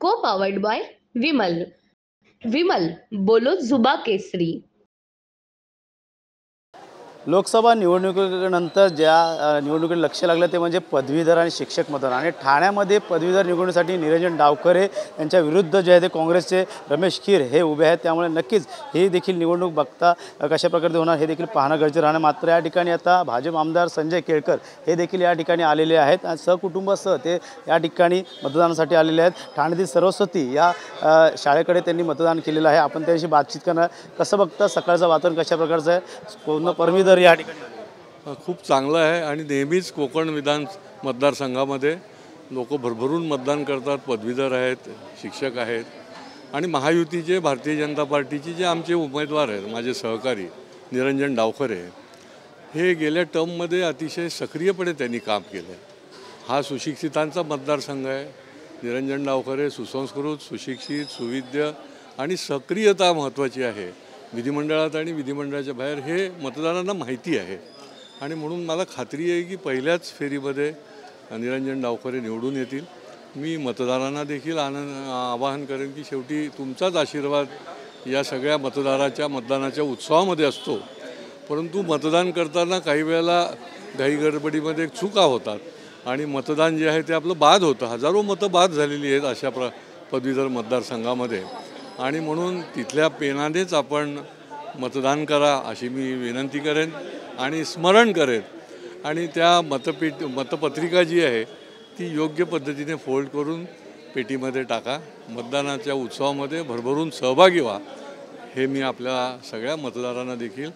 को powered by Vimal. Vimal बोलो जुबा केसरी. लोकसभा निवडणुकीनंतर ज्या निवडणुकीला लक्ष लागलं ते म्हणजे पदवीधर आणि शिक्षक मतदान. आणि ठाण्यामध्ये पदवीधर निवडणुकीसाठी निरंजन डावखरे यांच्या विरुद्ध जे आहे ते काँग्रेसचे रमेश खीर हे उभे आहेत. त्यामुळे नक्कीच हे देखील निवडणूक बघता कशा प्रकारे होणार हे देखील पाहणं गरजेचं राहणार. मात्र या ठिकाणी आता भाजप आमदार संजय केळकर हे देखील या ठिकाणी आलेले आहेत आणि सहकुटुंबासह ते या ठिकाणी मतदानासाठी आलेले आहेत. ठाण्यातील सरस्वती या शाळेकडे त्यांनी मतदान केलेलं आहे. आपण त्यांच्याशी बातचीत करणार. कसं बघता सकाळचं वातावरण कशा प्रकारचं आहे? पूर्ण पदवीधर या ठिकाणी खूप चांगलं आहे आणि नेहमीच कोकण विधान मतदारसंघामध्ये लोक भरभरून मतदान करतात. पदवीधर आहेत, शिक्षक आहेत आणि महायुतीचे भारतीय जनता पार्टीचे जे आमचे उमेदवार आहेत, माझे सहकारी निरंजन डावखरे, हे गेल्या टर्ममध्ये अतिशय सक्रियपणे त्यांनी काम केलं. हा सुशिक्षितांचा मतदारसंघ आहे. निरंजन डावखरे सुसंस्कृत, सुशिक्षित, सुविद्य आणि सक्रियता महत्त्वाची आहे. विधिमंडळात आणि विधिमंडळाच्या बाहेर हे मतदारांना माहिती आहे आणि म्हणून मला खात्री आहे की पहिल्याच फेरीमध्ये निरंजन डावखरे निवडून येतील. मी मतदारांना देखील आवाहन करेन की शेवटी तुमचाच आशीर्वाद या सगळ्या मतदानाच्या उत्सवामध्ये असतो. परंतु मतदान करताना काही वेळेला घाईगडबडीमध्ये चुका होतात आणि मतदान जे आहे ते आपलं बाद होतं. हजारो मतं बाद झालेली आहेत अशा पदवीधर मतदारसंघामध्ये आणि म्हणून तिथल्या पेनानेच आपण मतदान करा अशी मी विनंती करेन आणि स्मरण करेन. आणि त्या मतपत्रिका जी आहे ती योग्य पद्धतीने फोल्ड करून पेटीमध्ये टाका. मतदानाच्या उत्सवामध्ये भरभरून सहभागी व्हा हे मी आपल्या सगळ्या मतदारांना देखील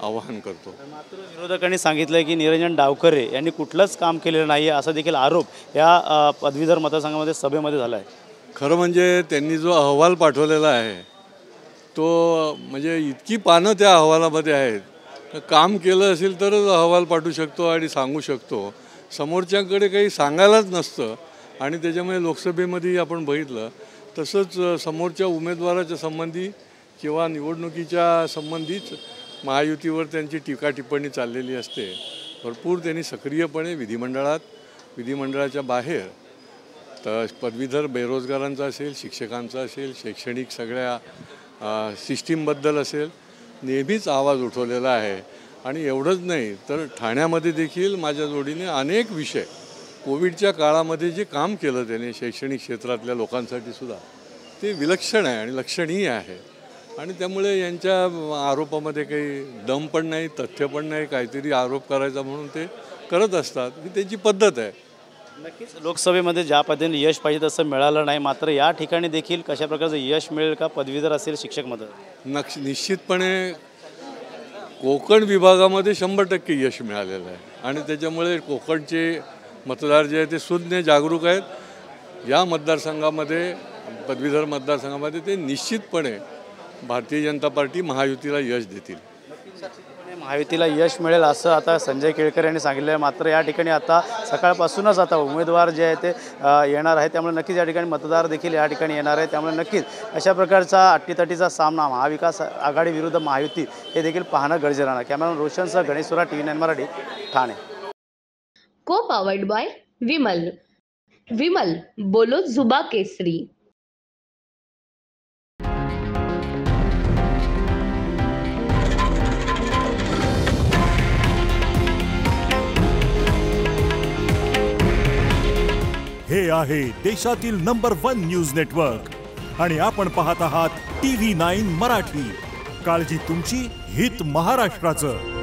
आवाहन करतो. मात्र विरोधकांनी सांगितलं की निरंजन डावखरे यांनी कुठलंच काम केलेलं नाही आहे असा देखील आरोप या पदवीधर मतदारसंघामध्ये सभेमध्ये झाला आहे. खरं म्हणजे त्यांनी जो अहवाल पाठवलेला आहे तो म्हणजे इतकी पानं त्या अहवालामध्ये आहेत. काम केलं असेल तरच अहवाल पाठवू शकतो आणि सांगू शकतो. समोरच्याकडे काही सांगायलाच नसतं आणि त्याच्यामुळे लोकसभेमध्ये आपण बघितलं तसंच समोरच्या उमेदवाराच्या संबंधी किंवा निवडणुकीच्या संबंधीच महायुतीवर त्यांची टीका टिप्पणी चाललेली असते. भरपूर त्यांनी सक्रियपणे विधिमंडळाच्या बाहेर तर पदवीधर बेरोजगारांचा असेल, शिक्षकांचा असेल, शैक्षणिक सगळ्या सिस्टीमबद्दल असेल, नेहमीच आवाज उठवलेला आहे. आणि एवढंच नाही तर ठाण्यामध्ये देखील माझ्या जोडीने अनेक विषय कोविडच्या काळामध्ये जे काम केलं त्याने शैक्षणिक क्षेत्रातल्या लोकांसाठी सुद्धा ते विलक्षण आहे आणि लक्षणीय आहे. आणि त्यामुळे यांच्या आरोपामध्ये काही दम पण नाही, तथ्य पण नाही. काहीतरी आरोप करायचा म्हणून ते करत असतात. ही त्यांची पद्धत आहे. नक्कीच लोकसभेमध्ये ज्या पद्धतीने यश पाहिजे तसं मिळालं नाही. मात्र या ठिकाणी देखील कशा प्रकारचं यश मिळेल का? पदवीधर असेल, शिक्षक मतदार निश्चितपणे कोकण विभागामध्ये 100% यश मिळालेलं आहे आणि त्याच्यामुळे कोकणचे मतदार जे आहेत ते सुज्ञ जागरूक आहेत. या मतदारसंघामध्ये पदवीधर मतदारसंघामध्ये ते निश्चितपणे भारतीय जनता पार्टी महायुतीला यश देतील. महायुतीला यश मिळेल असं आता संजय केळकर यांनी सांगितलं आहे. मात्र या ठिकाणी आता सकाळपासूनच आता उमेदवार जे आहे ते येणार आहे. त्यामुळे नक्कीच या ठिकाणी मतदार देखील या ठिकाणी येणार आहे. त्यामुळे नक्कीच अशा प्रकारचा अट्टीतटीचा सामना महाविकास आघाडी विरुद्ध महायुती हे देखील पाहणं गरजेचं राहणार. कॅमेरामॅन रोशनसह गणेश सुरा, TV9 मराठी, ठाणे. को पावर्ड बाय विमल. विमल बोलो जुबा केसरी. हे आहे देशातील नंबर 1 न्यूज नेटवर्क आणि आपण पाहत आहात TV9 मराठी. काळजी तुमची, हित महाराष्ट्राचं.